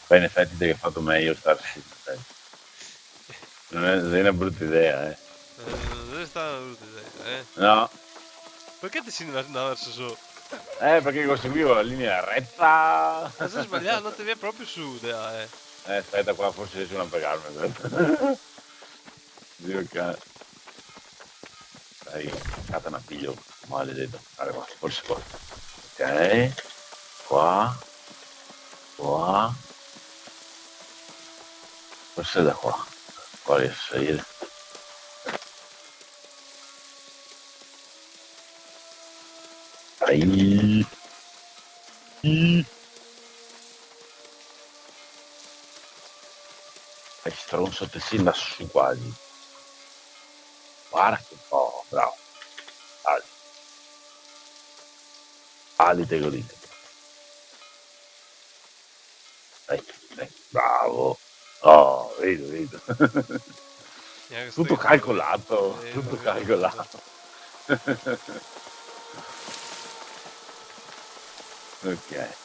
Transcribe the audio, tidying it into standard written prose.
Poi in effetti ti hai fatto meglio starci. Non è una brutta idea, eh. Dove sta la brutta idea, eh? No, Perché ti si andava verso su? perché conseguivo la linea retta. Ma sei sbagliato, non ti viene proprio su, dai. Aspetta qua, forse riescono a pegarmi. Aspetta. Dio cane. Dai, catena piglio, maledetto. Allora, forse qua. Ok, qua, qua. Forse da qua. Qua riesco a salire. Ai. Hai stronzo te sei lassù quasi. Guarda che po', bravo. Ali, alite godite. Dai, dai, bravo. Oh, vedo. Neanche sto Tutto che tu vedi. calcolato, tutto Vedo. calcolato. Ok.